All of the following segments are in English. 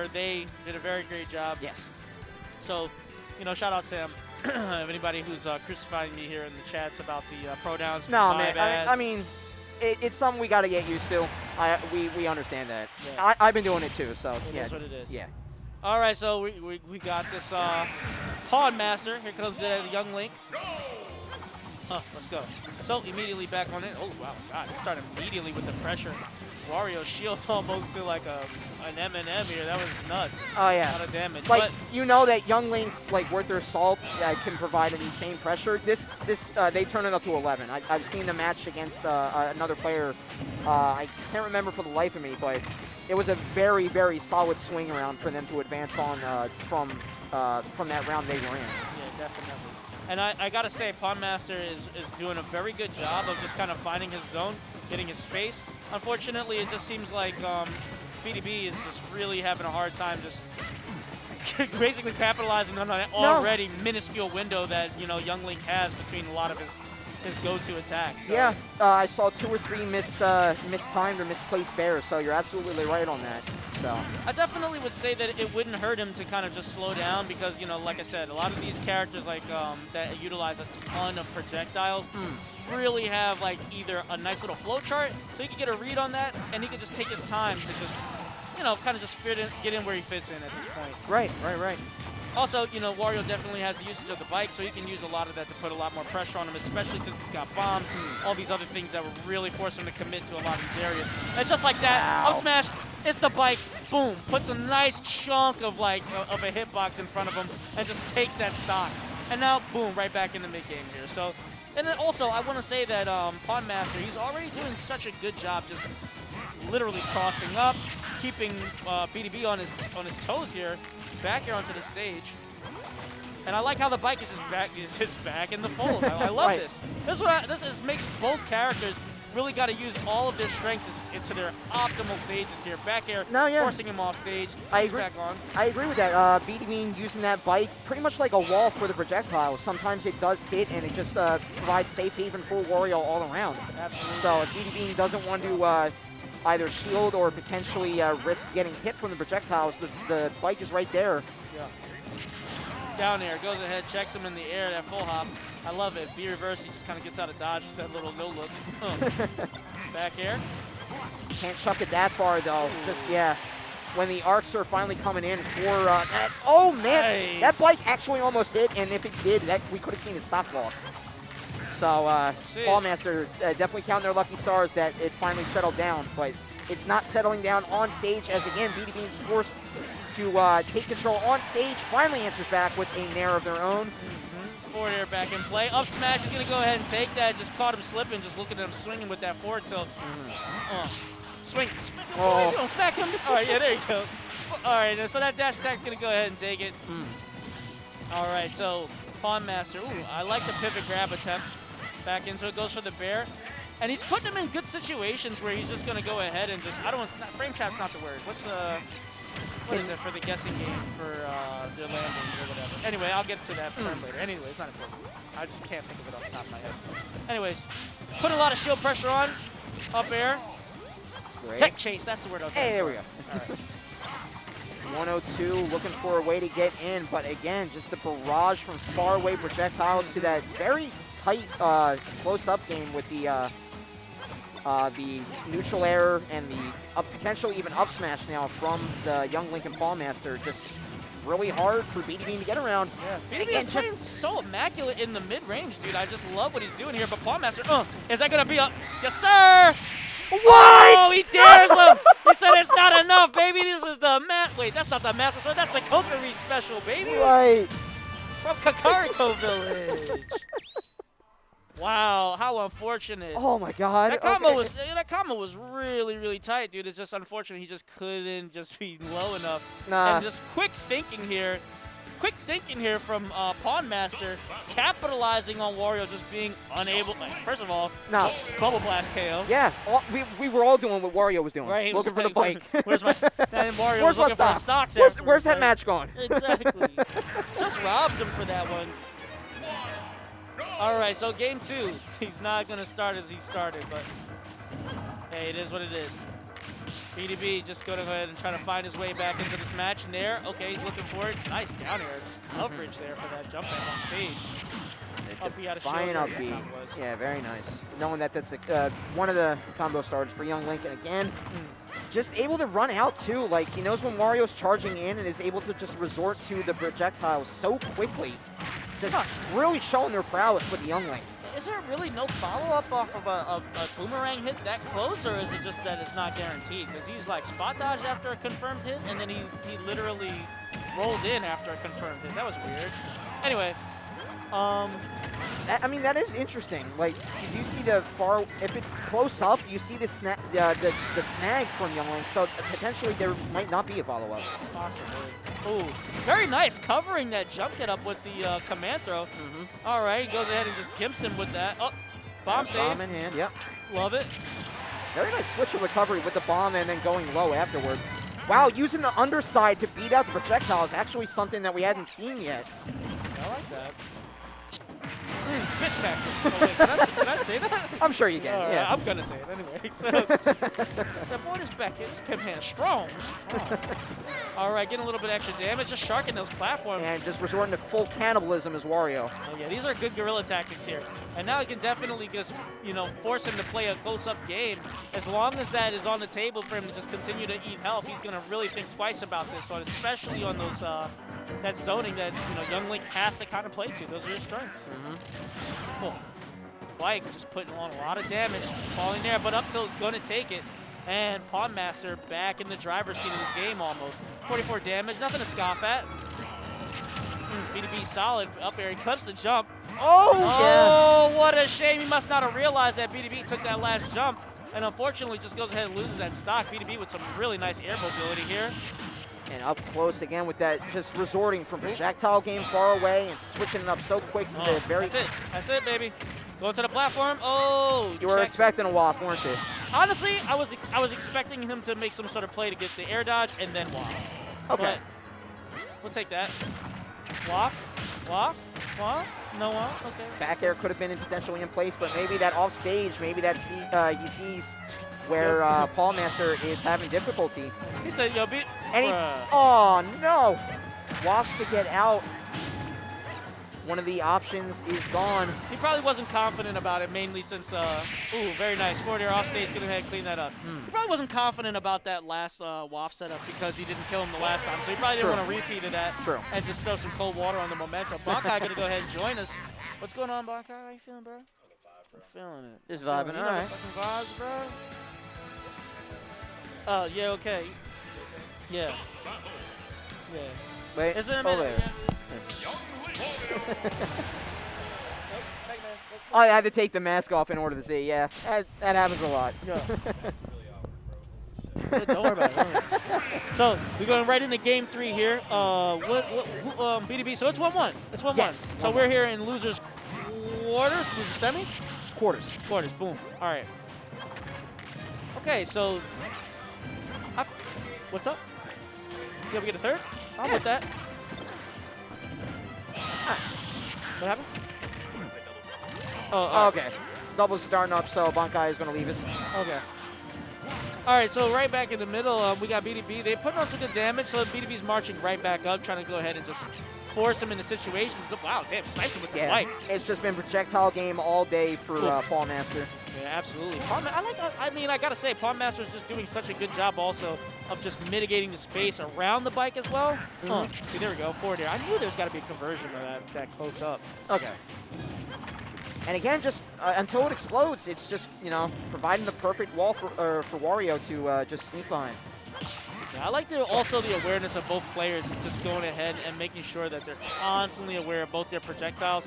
or they did a very great job. Yes. So, you know, shout out Sam. Anybody who's crucifying me here in the chats about the pro downs. No, man. I mean, it's something we got to get used to. We understand that. Yeah. I've been doing it too, so yeah. That's what it is. Yeah. All right, so we got this Pawnmaster. Here comes the young Link. Let's go. So immediately back on it. Oh wow, God! It started immediately with the pressure. Wario shields almost to like an M&M here. That was nuts. Oh yeah. A lot of damage. Like but you know that young Links, like worth their salt, can provide any same pressure. This they turn it up to 11. I've seen the match against another player. I can't remember for the life of me, but it was a very, very solid swing around for them to advance on from that round they were in. Yeah, definitely. And I gotta say, Pawnmaster is doing a very good job of just kind of finding his zone, getting his space. Unfortunately, it just seems like BeatyBean is just really having a hard time just basically capitalizing on an already minuscule window that, you know, young Link has between a lot of his go-to attacks. So. Yeah, I saw 2 or 3 mistimed or misplaced bears, so you're absolutely right on that. So I definitely would say that it wouldn't hurt him to kind of just slow down because, you know, like I said, a lot of these characters like that utilize a ton of projectiles really have like either a nice little flow chart so he can get a read on that and he can just take his time to just, you know, kind of just get in where he fits in at this point. Right. Also, you know, Wario definitely has the usage of the bike, so he can use a lot of that to put a lot more pressure on him, especially since he's got bombs, all these other things that would really force him to commit to a lot of these areas. And just like that, up smash, it's the bike, boom, puts a nice chunk of like of a hitbox in front of him and just takes that stock. And now, boom, right back in the mid-game here. So, and then also, I want to say that Pawnmaster, he's already doing such a good job just literally crossing up, keeping BeatyBean on his toes here, back here onto the stage. And I like how the bike is just back in the fold. I love this. This makes both characters really got to use all of their strengths into their optimal stages here. Back air, forcing him off stage. He's back on. I agree with that. BeatyBean using that bike pretty much like a wall for the projectiles. Sometimes it does hit and it just provides safe haven for Wario all around. Absolutely. So if BeatyBean doesn't want to either shield or potentially risk getting hit from the projectiles, the bike is right there. Yeah. Down air, goes ahead, checks him in the air, that full hop. I love it. B reverse, he just kind of gets out of dodge, that little no look. Back air. Can't chuck it that far though. Just, yeah. When the arcs are finally coming in for that. Oh man, nice. That bike actually almost hit, and if it did, we could have seen a stock loss. So, Pawnmaster definitely counting their lucky stars that it finally settled down, but it's not settling down on stage as, again, BeatyBean's forced to take control on stage, finally answers back with a nair of their own. Forward air back in play. Up smash is going to go ahead and take that. Just caught him slipping, just looking at him swinging with that forward tilt. Swing. Oh, smack him. All right, yeah, there you go. All right, so that dash attack's going to go ahead and take it. All right, so Pawnmaster. Ooh, I like the pivot grab attempt. Back into it, goes for the bear. And he's putting him in good situations where he's just going to go ahead and just, frame trap's not the word. What is it for the guessing game for their landings or whatever? Anyway, I'll get to that term later. Anyway, it's not important. I just can't think of it off the top of my head. Anyways, put a lot of shield pressure on. Up air. Great. Tech chase, that's the word I was Hey, there we go. go. All right. 102, looking for a way to get in, but again, just the barrage from far away projectiles to that very tight close-up game with the neutral air and the potential even up smash now from the young Link and Pawnmaster. Just really hard for BeatyBean to get around. Yeah, BeatyBean's playing so immaculate in the mid-range, dude. I just love what he's doing here. But Pawnmaster, is that going to be a... Yes, sir! What? Oh, he dares him! He said it's not enough, baby. This is the... Wait, that's not the Master Sword. That's the Kokiri special, baby. Right. From Kakariko Village. Wow, how unfortunate. Oh my God. That combo was really, really tight, dude. It's just unfortunate he just couldn't just be low enough. Nah. And just quick thinking here from Pawnmaster, capitalizing on Wario just being unable. First of all, Bubble Blast KO. Yeah, we were all doing what Wario was doing. Right, he looking was for the bike. Where's my? And Wario was looking for the stocks. Where's that match going? Exactly. Just robs him for that one. All right, so game 2. He's not going to start as he started, but hey, it is what it is. BeatyBean just going to go ahead and try to find his way back into this match. Nair, okay, he's looking for it. Nice down air. Just coverage there for that jump back on stage. Up B out of shield. Fine up B. Yeah, very nice. Knowing that that's one of the combo starters for Young Link. And again, just able to run out too. Like, he knows when Wario's charging in and is able to just resort to the projectiles so quickly. Just really showing their prowess with the Young Link. Is there really no follow-up off of a boomerang hit that close, or is it just that it's not guaranteed? Because he's like spot dodged after a confirmed hit, and then he literally rolled in after a confirmed hit. That was weird. Anyway, I mean, that is interesting. Like, you see the far, if it's close up, you see the snag from Young Link, so potentially there might not be a follow-up. Possibly. Ooh, very nice covering that jump get up with the command throw. All right, he goes ahead and just gimps him with that. Oh, bomb save. Bomb in hand, yep. Love it. Very nice switch of recovery with the bomb and then going low afterward. Wow, using the underside to beat out the projectile is actually something that we hadn't seen yet. I like that. Fish factor. Oh, wait, can I say that? I'm sure you can, yeah. I'm going to say it anyway. So boy, this back here, this pimp hand is strong. All right, getting a little bit extra damage, just sharking those platforms. And just resorting to full cannibalism as Wario. Oh, yeah, these are good guerrilla tactics here. And now he can definitely just, you know, force him to play a close-up game. As long as that is on the table for him to just continue to eat health, he's going to really think twice about this, so especially on those that zoning that, you know, Young Link has to kind of play to. Those are his strengths. Cool. Bike just putting on a lot of damage, falling there, but up till it's going to take it. And Pawnmaster back in the driver's seat of this game almost. 44 damage, nothing to scoff at. BeatyBean solid up there. He clips the jump. Oh, what a shame. He must not have realized that BeatyBean took that last jump. And unfortunately just goes ahead and loses that stock. BeatyBean with some really nice air mobility here. And up close again with that, just resorting from projectile game far away and switching it up so quick. That's it. That's it, baby. Going to the platform. Oh, you were expecting a waft, weren't you? Honestly, I was expecting him to make some sort of play to get the air dodge and then waft. Okay. But we'll take that. Waft, waft, waft. No waft. Okay. Back air could have been potentially in place, but maybe that off stage, maybe that he sees where Pawnmaster is having difficulty. He said, "Yo, beat." And he, oh no! Wafts to get out. One of the options is gone. He probably wasn't confident about it, mainly since, ooh, very nice. Forward air off stage, gonna go ahead and clean that up. He probably wasn't confident about that last waft setup because he didn't kill him the last time, so he probably didn't want to repeat of that and just throw some cold water on the momentum. Bankai gonna go ahead and join us. What's going on, Bankai? How you feeling, bro? I'm feeling it. Just vibing, all right. Fucking vibes, bro. Oh, yeah, okay. Yeah. Yeah. Wait, is there a minute? I had to take the mask off in order to see. Yeah, that happens a lot. Yeah. Don't worry about it. So we're going right into game 3 here. BeatyBean. So it's 1-1. It's 1-1. Yes, so we're here in losers quarters, losers semis, quarters. Quarters. Boom. All right. Okay. So what's up? You ever get a third? I'll put that. What happened? Oh, okay. Double's starting up, so Bankai is going to leave us. Okay. All right, so right back in the middle, we got BeatyBean. They put on some good damage, so BeatyBean's marching right back up, trying to go ahead and just force him into situations. Wow, damn, snipes him with the bike. It's just been projectile game all day for Pawnmaster. Yeah, absolutely. I gotta say, Pawnmaster is just doing such a good job also of just mitigating the space around the bike as well. See, there we go, forward air. I knew there's got to be a conversion of that close up. Okay. And again, just until it explodes, it's just, you know, providing the perfect wall for Wario to just sneak behind. Yeah, I like also the awareness of both players just going ahead and making sure that they're constantly aware of both their projectiles,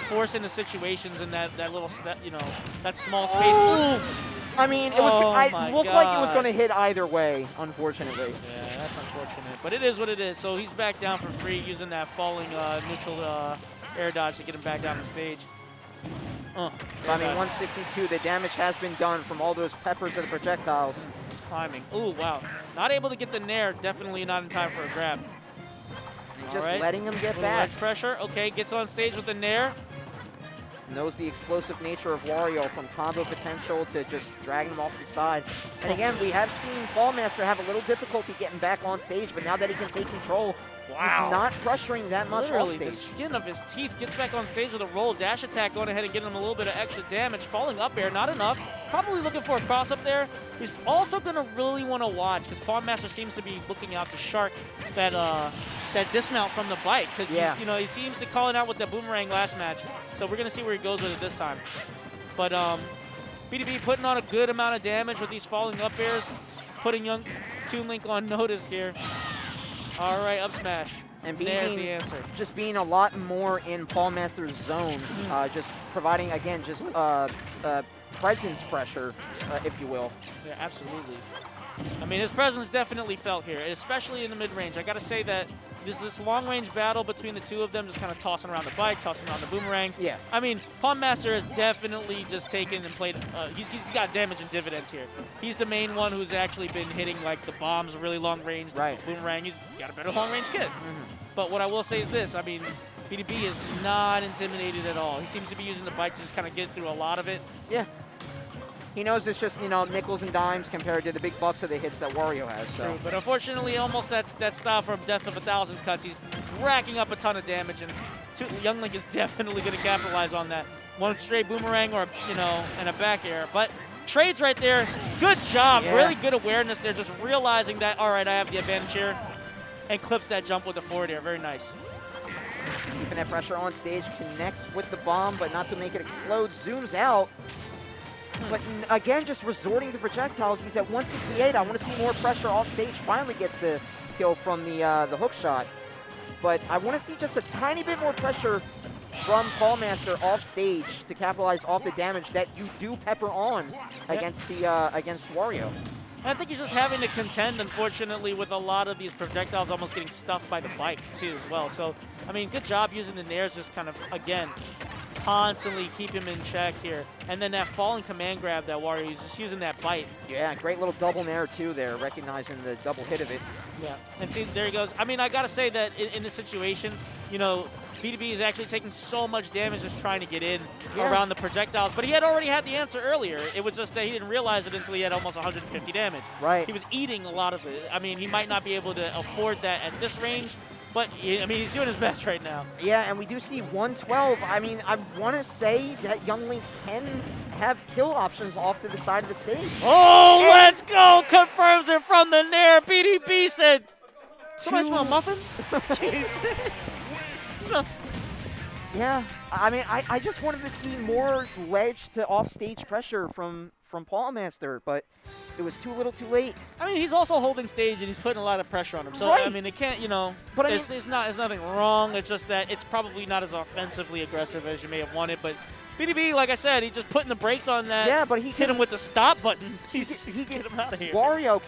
forcing the situations in that little, you know, that small space. Oh. I mean, it looked like it was going to hit either way, unfortunately. Yeah, that's unfortunate. But it is what it is. So he's back down for free using that falling neutral air dodge to get him back down the stage. I mean, 162, the damage has been done from all those peppers of the projectiles. It's climbing. Ooh, wow. Not able to get the nair. Definitely not in time for a grab. Just letting him get back. Pressure. Okay, gets on stage with the nair. knows the explosive nature of Wario, from combo potential to just dragging him off the side. And again, we have seen Pawnmaster have a little difficulty getting back on stage, but now that he can take control, he's not pressuring that much Literally, off stage. the skin of his teeth, gets back on stage with a roll dash attack, going ahead and getting him a little bit of extra damage. Falling up air, not enough. Probably looking for a cross up there. He's also going to really want to watch, because Pawnmaster seems to be looking out to shark that dismount from the bike, because he seems to call it out with the boomerang last match. So we're going to see where he goes with it this time. But BeatyBean putting on a good amount of damage with these falling up airs, putting young Toon Link on notice here. All right, up smash. And there's the answer. Just being a lot more in Pawnmaster's zone, just providing, again, just presence pressure, if you will. Yeah, absolutely. I mean, his presence definitely felt here, especially in the mid-range. I got to say that this long-range battle between the two of them, just kind of tossing around the bike, tossing around the boomerangs. Yeah. I mean, Pawnmaster has definitely just taken and played. He's got damage and dividends here. He's the main one who's actually been hitting like the bombs really long range, the boomerang. He's got a better long-range kit. But what I will say is this: I mean, BeatyBean is not intimidated at all. He seems to be using the bike to just kind of get through a lot of it. Yeah. He knows it's just, nickels and dimes compared to the big bucks of the hits that Wario has. So. True, but unfortunately, almost that style from Death of 1,000 Cuts. He's racking up a ton of damage, and Young Link is definitely going to capitalize on that. One straight boomerang or, and a back air. But trades right there. Good job. Yeah. Really good awareness there. Just realizing that, all right, I have the advantage here. And clips that jump with the forward air. Very nice. Keeping that pressure on stage. Connects with the bomb, but not to make it explode. Zooms out. But again, just resorting to projectiles. He's at 168. I want to see more pressure off stage. Finally gets the kill from the hook shot. But I want to see just a tiny bit more pressure from Pawnmaster off stage to capitalize off the damage that you do pepper on against Wario. I think he's just having to contend, unfortunately, with a lot of these projectiles almost getting stuffed by the bike, too, as well. So, I mean, good job using the nairs, just kind of, again, constantly keep him in check here. And then that falling command grab that Wario, he's just using that bite. Yeah, great little double nair, too, there, recognizing the double hit of it. Yeah, and see, there he goes. I mean, I got to say that in this situation, BeatyBean is actually taking so much damage just trying to get in around the projectiles. But he had already had the answer earlier. It was just that he didn't realize it until he had almost 150 damage. Right. He was eating a lot of it. I mean, he might not be able to afford that at this range, but, I mean, he's doing his best right now. Yeah, and we do see 112. I mean, I want to say that Young Link can have kill options off to the side of the stage. Oh, let's go! Confirms it from the nair. BeatyBean said, somebody smell muffins? Yeah, I mean, I just wanted to see more ledge to off-stage pressure from Pawnmaster, but it was too little too late. I mean, he's also holding stage, and he's putting a lot of pressure on him. So, I mean, it can't, but there's nothing wrong. It's just that it's probably not as offensively aggressive as you may have wanted. But BeatyBean, like I said, he's just putting the brakes on that. Yeah, but he hit him with the stop button. He get him out of here. Wario